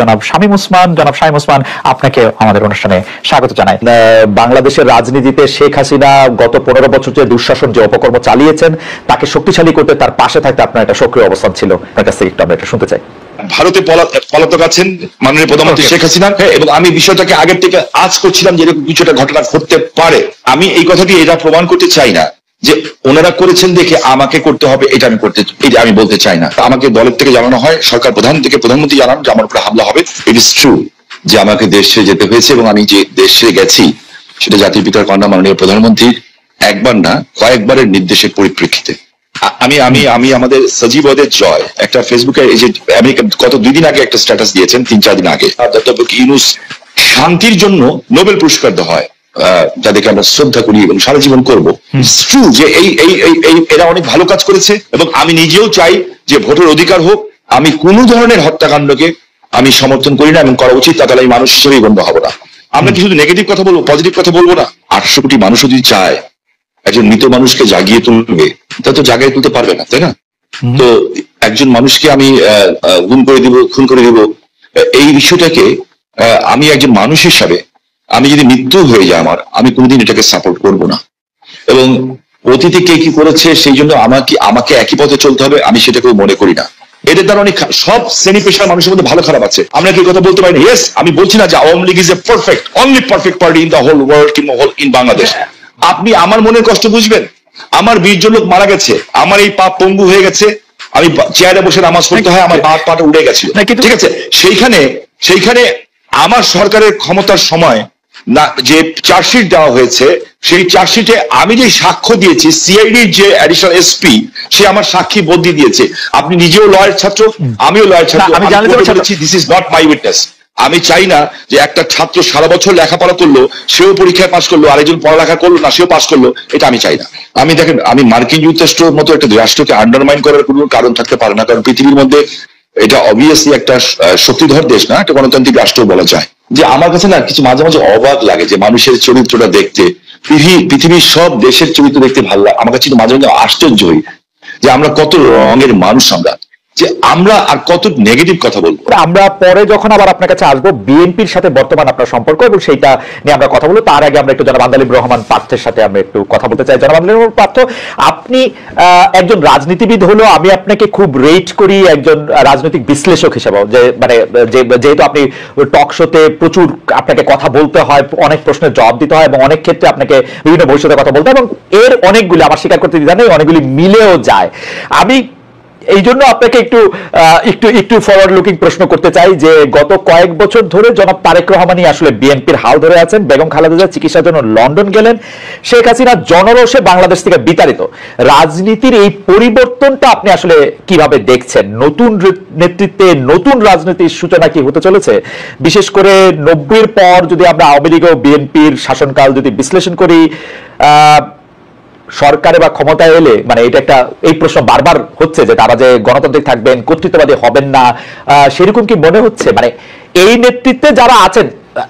জনাব শামীম ওসমান আপনাকে আমাদের অনুষ্ঠানে স্বাগত জানাই। বাংলাদেশের রাজনীতিতে শেখ হাসিনা গত 15 বছর যে দুঃশাসন যে অপকর্ম চালিয়েছেন তাকে শক্তিশালী করতে তার পাশে থাকতে আপনার একটা সক্রিয় অবস্থান ছিল, আপনার কাছ থেকে একটু আমরা এটা শুনতে চাই। ভারতে পলাতক আছেন মাননীয় প্রধানমন্ত্রী শেখ হাসিনা, এবং আমি বিষয়টাকে আগের থেকে আজ করছিলাম যে এরকম কিছু একটা ঘটনা ঘটতে পারে। আমি এই কথাটি এটা প্রমাণ করতে চাই না যে ওনারা করেছেন দেখে আমাকে করতে হবে, এটা আমি বলতে চাই না। আমাকে দলের থেকে জানানো হয়, সরকার প্রধান থেকে প্রধানমন্ত্রী জানান যে আমার উপরে হামলা হবে। ইট ইজ ট্রু যে আমাকে দেশ ছেড়ে যেতে হয়েছে, এবং আমি যে দেশ ছেড়ে গেছি সেটা জাতির পিতার কন্যা মাননীয় প্রধানমন্ত্রীর একবার না কয়েকবারের নির্দেশের পরিপ্রেক্ষিতে। আমি আমাদের সজীবদের জয় একটা ফেসবুকে এই যে আমেরিকা গত 2 দিন আগে একটা স্ট্যাটাস দিয়েছেন, 3-4 দিন আগে, ডক্টর ইউনূস শান্তির জন্য নোবেল পুরস্কার দেওয়া হয়, যাদেরকে আমরা শ্রদ্ধা করি এবং সারা জীবন করবো। ট্রু যে এরা অনেক ভালো কাজ করেছে, এবং আমি নিজেও চাই যে ভোটের অধিকার হোক। আমি কোন ধরনের হত্যাকাণ্ডকে আমি সমর্থন করি না, এবং করা উচিত, তাহলে আমি মানুষ হিসেবেই গণ্য হবো না। আমরা কি শুধু নেগেটিভ কথা বলবো, পজিটিভ কথা বলবো না? 800 কোটি মানুষ যদি চায় একজন মৃত মানুষকে জাগিয়ে তুলবে, তা তো জাগিয়ে তুলতে পারবে না, তাই না? তো একজন মানুষকে আমি খুন করে দিব, এই বিষয়টাকে আমি একজন মানুষ হিসাবে, আমি যদি মৃত্যু হয়ে যায় আমি কোনোদিন এটাকে সাপোর্ট করব না। এবং অতীতে কে কি করেছে সেই জন্য আমাকে একই পথে চলতে হবে, আমি সেটাকেও মনে করি না। এদের দ্বারা অনেক সব শ্রেণী পেশার মানুষের মধ্যে ভালো খারাপ আছে, আমরা কি কথা বলতে পারি না? ইয়েস, আমি বলছি না যে Awami League is a perfect, only perfect party in the whole world কিংবা হোল ইন বাংলাদেশ। আপনি আমার মনের কষ্ট বুঝবেন, আমার 20 জন লোক মারা গেছে, আমার এই পা পঙ্গু হয়ে গেছে, আমি চেয়ারে বসে নামাজ পড়তে হয়, আমার পাটা উড়ে গেছিল, ঠিক আছে? সেইখানে আমার সরকারের ক্ষমতার সময় না যে চার্জশিট দেওয়া হয়েছে, সেই চার্জশিটে আমি যে সাক্ষ্য দিয়েছি, সিআইডির যে অ্যাডিশনাল এসপি সে আমার সাক্ষী বদলি দিয়েছে। আপনি নিজেও লয়ার ছাত্র, আমিও লয়ার ছাত্র, আমি জানতে চাচ্ছি this is not my witness. আমি চাই না যে একটা ছাত্র সারা বছর লেখাপড়া করলো, সেও পরীক্ষায় পাশ করলো, আরেকজন পড়ালেখা করলো না, সেও পাশ করলো, এটা আমি চাই না। আমি দেখেন, আমি মার্কিন যুক্তরাষ্ট্রের মতো একটা রাষ্ট্রকে আন্ডারমাইন করার কোনো কারণ থাকতে পারে না, কারণ পৃথিবীর মধ্যে এটা অবভিয়াসলি একটা শক্তিধর দেশ না, একটা গণতান্ত্রিক রাষ্ট্র বলা যায়। যে আমার কাছে না কিছু মাঝে মাঝে অবাক লাগে যে মানুষের চরিত্রটা দেখতে, পৃথিবীর সব দেশের চরিত্র দেখতে ভালো লাগে। আমার কাছে মাঝে মাঝে আশ্চর্য হই যে আমরা কত রঙের মানুষ, যে আমরা আর কত নেগেটিভ কথা বলবো। আমরা পরে যখন আবার আপনার কাছে আসবো বিএনপির সাথে বর্তমান আপনার সম্পর্ক এবং সেইটা নিয়ে আমরা কথা বলবো, তার আগে আমরা একটু জনাব আন্দালিব রহমান পার্থের সাথে আমরা একটু কথা বলতে চাই। জনাব আন্দালিব রহমান পার্থ, আপনি একজন রাজনীতিবিদ হলো আমি আপনাকে খুব রেট করি একজন রাজনৈতিক বিশ্লেষক হিসেবে, যে মানে যেহেতু আপনি টক শোতে প্রচুর আপনাকে কথা বলতে হয়, অনেক প্রশ্নের জবাব দিতে হয় এবং অনেক ক্ষেত্রে আপনাকে বিভিন্ন ভবিষ্যতে কথা বলতে হয়, এবং এর অনেকগুলি আমার স্বীকার করতে দিতে নেই, অনেকগুলি মিলেও যায়। আমি এই জন্য আপনাকে একটু ফরওয়ার্ড লুকিং প্রশ্ন করতে চাই যে গত কয়েক বছর ধরে জনাব তারেক রহমানই আসলে বিএনপির হাল ধরে আছেন। বেগম খালেদা জিয়া চিকিৎসার জন্য লন্ডন গেলেন, শেখ হাসিনা জনরোষে বাংলাদেশ থেকে বিতাড়িত। রাজনীতির এই পরিবর্তনটা আপনি আসলে কিভাবে দেখছেন? নতুন নেতৃত্বে নতুন রাজনীতির সূচনা কি হতে চলেছে? বিশেষ করে 90-এর পর যদি আমরা আওয়ামী লীগ ও বিএনপির শাসনকাল যদি বিশ্লেষণ করি, সরকারে বা ক্ষমতায় এলে মানে এটা একটা এই প্রশ্ন বারবার হচ্ছে যে তারা যে গণতান্ত্রিক থাকবেন, কর্তৃত্ববাদী হবেন না, সেরকম কি মনে হচ্ছে? মানে এই নেতৃত্বে যারা আছেন,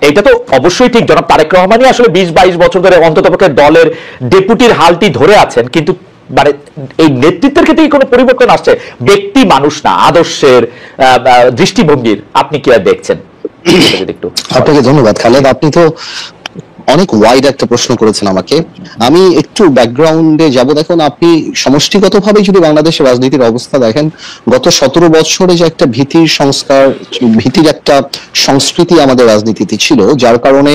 এটা তো অবশ্যই ঠিক, জনাব তারেক রহমানই আসলে 20-22 বছর ধরে অন্ততপক্ষে দলের ডেপুটির হালটি ধরে আছেন, কিন্তু মানে এই নেতৃত্বের ক্ষেত্রে কোনো পরিবর্তন আসছে? ব্যক্তি মানুষ না, আদর্শের দৃষ্টিভঙ্গির আপনি কি আর দেখছেন? একটু আপনাকে ধন্যবাদ খালেদ, আপনি তো অনেক ওয়াইড একটা প্রশ্ন করেছেন আমাকে। আমি একটু ব্যাকগ্রাউন্ডে যাব। দেখুন, আপনি সমষ্টিগতভাবে যদি বাংলাদেশের রাজনীতির অবস্থা দেখেন, গত 17 বছরে যে একটা ভীতির একটা সংস্কৃতি আমাদের রাজনীতিতে ছিল, যার কারণে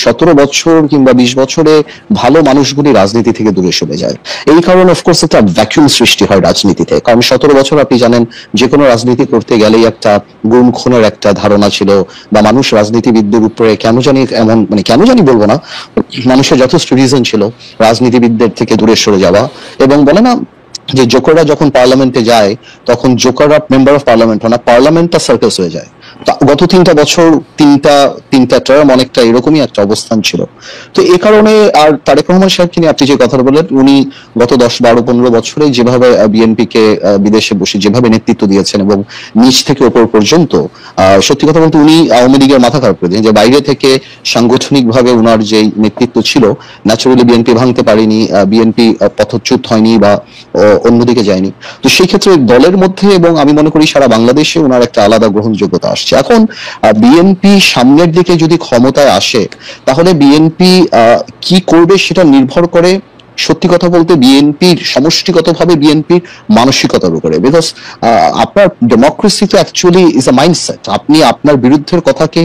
17 বছর কিংবা 20 বছরে ভালো মানুষগুলি রাজনীতি থেকে দূরে সরে যায়। এই কারণে অফকোর্স একটা ভ্যাকুয়াম সৃষ্টি হয় রাজনীতিতে, কারণ 17 বছর আপনি জানেন যে কোনো রাজনীতি করতে গেলেই একটা গুম খুনের একটা ধারণা ছিল, বা মানুষ রাজনীতিবিদদের উপরে কেন জানি বলবো না, মানুষের যথেষ্ট রিজন ছিল রাজনীতিবিদদের থেকে দূরে সরে যাওয়া। এবং বলে না যে জোকাররা যখন পার্লামেন্টে যায় তখন জোকাররা মেম্বার অফ পার্লামেন্ট হয় না, পার্লামেন্টটা সার্কাস হয়ে যায়। গত 3টা বছর তিনটা টার্ম অনেকটা এরকমই একটা অবস্থান ছিল। তো এই কারণে, আর তারেক রহমান সাহেবকে নিয়ে আপনি যে কথা বললেন, উনি গত 10, 12, 15 বছরে যেভাবে বিএনপিকে বিদেশে বসে যেভাবে নেতৃত্ব দিয়েছেন এবং নিচ থেকে ওপর পর্যন্ত, সত্যি কথা বলতে উনি আওয়ামী লীগের মাথা খারাপ করে দিয়েছেন। যে বাইরে থেকে সাংগঠনিক ভাবে উনার যে নেতৃত্ব ছিল, ন্যাচারালি বিএনপি ভাঙতে পারেনি, বিএনপি পথচ্যুত হয়নি বা অন্যদিকে যায়নি। তো সেই ক্ষেত্রে দলের মধ্যে এবং আমি মনে করি সারা বাংলাদেশে উনার একটা আলাদা গ্রহণযোগ্যতা আসছে। হচ্ছে। এখন বিএনপি সামনের দিকে যদি ক্ষমতায় আসে তাহলে বিএনপি কি করবে সেটা নির্ভর করে সত্যি কথা বলতে বিএনপির সমষ্টিগতভাবে বিএনপির মানসিকতার উপরে। বিকজ আপনার ডেমোক্রেসি তো অ্যাকচুয়ালি ইজ আ মাইন্ডসেট। আপনি আপনার বিরুদ্ধের কথাকে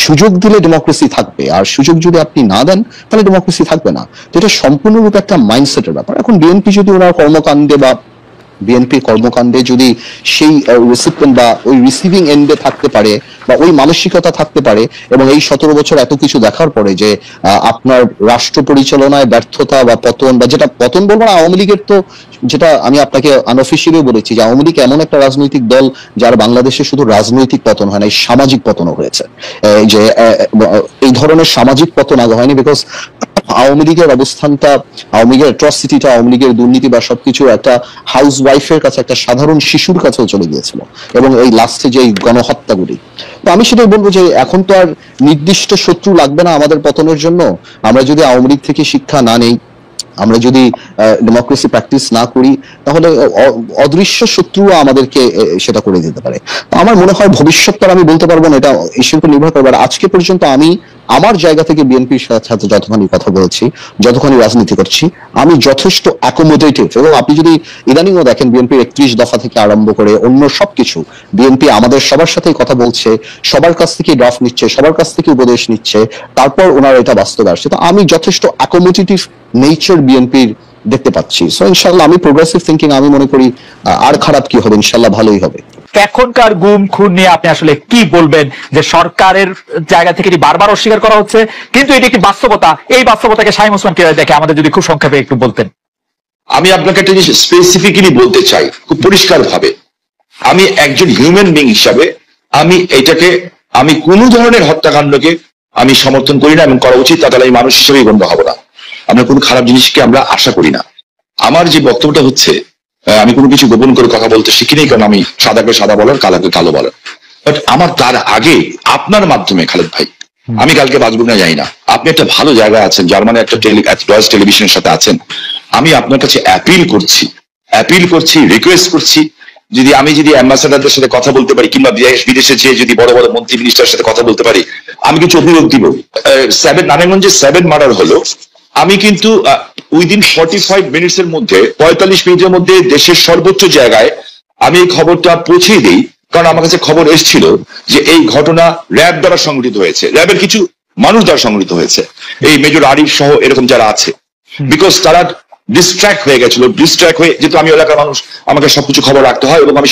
সুযোগ দিলে ডেমোক্রেসি থাকবে, আর সুযোগ যদি আপনি না দেন তাহলে ডেমোক্রেসি থাকবে না। তো এটা সম্পূর্ণরূপে একটা মাইন্ডসেটের ব্যাপার। এখন বিএনপি যদি ওনার কর্মকাণ্ডে বা বিএনপি কর্মকাণ্ডে যদি সেই রিসিপিয়েন্ট বা ওই রিসিভিং এন্ডে থাকতে পারে বা ওই মানসিকতা থাকতে পারে, এবং এই 17 বছর এত কিছু দেখার পরে যে আপনার রাষ্ট্র পরিচালনায় ব্যর্থতা বা পতন, বা যেটা পতন বলবো না, আওয়ামী লীগের তো, যেটা আমি আপনাকে আনঅফিসিয়ালি বলেছি যে আওয়ামী লীগ এমন একটা রাজনৈতিক দল যার বাংলাদেশে শুধু রাজনৈতিক পতন হয় না, এই সামাজিক পতনও হয়েছে। যে এই ধরনের সামাজিক পতন আগে হয়নি, বিকজ আওয়ামী লীগের অবস্থানটা, আওয়ামী লীগের অ্যাট্রসিটিটা, আওয়ামী লীগের দুর্নীতি বা সবকিছু একটা হাউস ওয়াইফের কাছে, একটা সাধারণ শিশুর কাছেও চলে গিয়েছিল, এবং এই লাস্টে যে গণহত্যাগুলি। তো আমি সেটাই বলবো যে এখন তো আর নির্দিষ্ট শত্রু লাগবে না আমাদের পতনের জন্য। আমরা যদি আওয়ামী লীগ থেকে শিক্ষা না নেই, আমরা যদি ডেমোক্রেসি প্র্যাকটিস না করি, তাহলে অদৃশ্য শত্রুও আমাদেরকে সেটা করে দিতে পারে। আমার মনে হয় ভবিষ্যৎটা আমি বলতে পারবো না, এটা ইস্যুর উপর নির্ভর করবে। আজকে পর্যন্ত আমি আমার জায়গা থেকে বিএনপির সাথে যতখানি কথা বলছি, যতখানি রাজনীতি করছি, আমি যথেষ্ট অ্যাকোমোডেটিভ। এবং আপনি যদি ইদানিংও দেখেন বিএনপির 31 দফা থেকে আরম্ভ করে অন্য সবকিছু, বিএনপি আমাদের সবার সাথেই কথা বলছে, সবার কাছ থেকে ড্রাফট নিচ্ছে, সবার কাছ থেকে উপদেশ নিচ্ছে, তারপর ওনারা এটা বাস্তবে আসছে। তো আমি যথেষ্ট অ্যাকোমোডেটিভ নেচার বিএনপির দেখতে পাচ্ছি। সো ইনশাল্লাহ আমি প্রোগ্রেসিভ থিঙ্কিং, আমি মনে করি আর খারাপ কি হবে, ইনশাল্লাহ ভালোই হবে। এখনকার গুম খুন নিয়ে আপনি আসলে কি বলবেন? যে সরকারের জায়গা থেকে বারবার অস্বীকার করা হচ্ছে, কিন্তু এটি একটি বাস্তবতা। এই বাস্তবতাকে শামীম ওসমান কিভাবে দেখে, আমাদের যদি খুব সংক্ষেপে একটু বলতেন। আমি আপনাকে একটা জিনিস স্পেসিফিক্যালি বলতে চাই খুব পরিষ্কার ভাবে। আমি একজন হিউম্যান বিং হিসাবে আমি কোনো ধরনের হত্যাকাণ্ডকে আমি সমর্থন করি না, এবং করা উচিত তা, তাহলে আমি মানুষ হিসেবেই গণ্য হব না। আমরা কোনো খারাপ জিনিসকে আমরা আশা করি না। আমার যে বক্তব্যটা হচ্ছে, আমি কোনো কিছু গোপন করে কথা বলতে শিখি নেই, কারণ আমি সাদাকে সাদা বলার, কালাকে কালো বলার। বাট আমার তার আগে আপনার মাধ্যমে, খালেদ ভাই, আমি কালকে বাঁচব না জানি না, আপনি একটা ভালো জায়গায় আছেন, জার্মানি একটা ডয়েচ টেলিভিশনের সাথে আছেন। আমি আপনার কাছে অ্যাপিল করছি, রিকোয়েস্ট করছি, যদি অ্যাম্বাসাডারদের সাথে কথা বলতে পারি, কিংবা বিদেশে যেয়ে যদি বড় বড় মন্ত্রী মিনিস্টারের সাথে কথা বলতে পারি, আমি কিছু অভিযোগ দিব। নারায়ণগঞ্জে 7 মার্ডার হলো, আমি কিন্তু উইদিন 45 মিনিটসের মধ্যে, 45 মিনিটের মধ্যে দেশের সর্বোচ্চ জায়গায় আমি এই খবরটা পৌঁছে দিই, কারণ আমার কাছে খবর এসেছিল যে এই ঘটনা র্যাব দ্বারা সংগঠিত হয়েছে, র্যাবের কিছু মানুষ দ্বারা সংগঠিত হয়েছে, এই মেজর আরিফ সহ এরকম যারা আছে। বিকজ তারা ডিস্ট্র্যাক্ট হয়ে গেছিল, যেহেতু আমি এলাকার মানুষ, আমাকে সবকিছু খবর রাখতে হয়, এবং আমি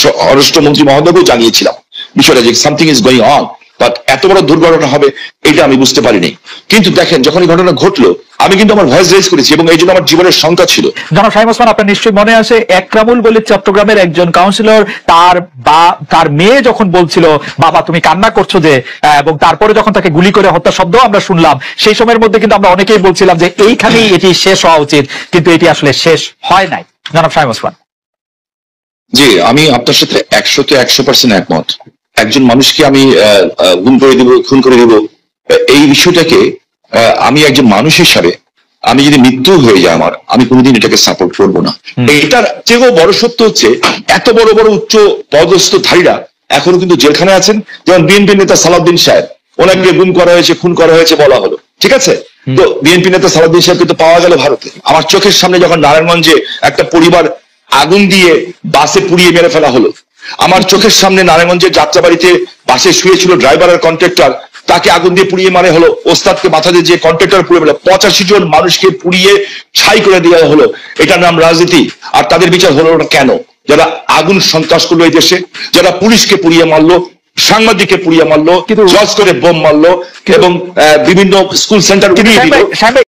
স্বরাষ্ট্রমন্ত্রী মহোদয়কেও জানিয়েছিলাম বিষয়টা, যে something is going on. But এত বড় দুর্ঘটনা হবে এটা আমি বুঝতে পারিনি। কিন্তু দেখেন, যখন এই ঘটনা ঘটলো, আমি কিন্তু আমার ভয়েস রেজ করেছি, এবং এই জন্য আমার জীবনের শঙ্কা ছিল। জনাব শামীম ওসমান, আপনার নিশ্চয়ই মনে আছে একরামুল বলে চট্টগ্রামের একজন কাউন্সিলর, তার মেয়ে যখন বলছিল বাবা তুমি কান্না করছো যে, এবং তারপরে যখন তাকে গুলি করে হত্যা শব্দ আমরা শুনলাম, সেই সময়ের মধ্যে কিন্তু আমরা অনেকেই বলছিলাম যে এইখানেই এটি শেষ হওয়া উচিত, কিন্তু এটি আসলে শেষ হয় নাই। জনাব শামীম ওসমান। জি, আমি আপনার সাথে 100% একমত। একজন মানুষকে আমি গুম করে দিব, খুন করে দিব, এই বিষয়টাকে আমি একজন মানুষ হিসাবে, আমি যদি মৃত্যু হয়ে যায় আমার, আমি কোনোদিন এটাকে সাপোর্ট করবো না। এটার চেয়েও বড় সত্য হচ্ছে, এত বড় বড় উচ্চ পদস্থধারীরা এখনো কিন্তু জেলখানায় আছেন। যেমন বিএনপি নেতা সালাউদ্দিন সাহেব, ওনাকে গুম করা হয়েছে, খুন করা হয়েছে বলা হলো, ঠিক আছে। তো বিএনপি নেতা সালাউদ্দিন সাহেব কিন্তু পাওয়া গেল ভারতে। আমার চোখের সামনে যখন নারায়ণগঞ্জে একটা পরিবার আগুন দিয়ে বাসে পুড়িয়ে মেরে ফেলা হলো, আমার চোখের সামনে নারায়ণগঞ্জের যাত্রাবাড়িতে বাসে শুয়েছিল ড্রাইভার আর কন্ট্রাক্টর, তাকে আগুন দিয়ে পুড়িয়ে মারে হলো। ওস্তাদকে মাথা দিয়ে যে কন্ট্রাক্টর পুড়িয়ে ফেলে, 85 জন মানুষকে পুড়িয়ে ছাই করে দেওয়া হলো। এটার নাম রাজনীতি। আর তাদের বিচার হলো না কেন? যারা আগুন সন্ত্রাস করলো এই দেশে, যারা পুলিশকে পুড়িয়ে মারলো, সাংবাদিককে পুড়িয়ে মারলো, জজ করে বোম মারলো, এবং বিভিন্ন স্কুল সেন্টার উড়িয়ে দিল।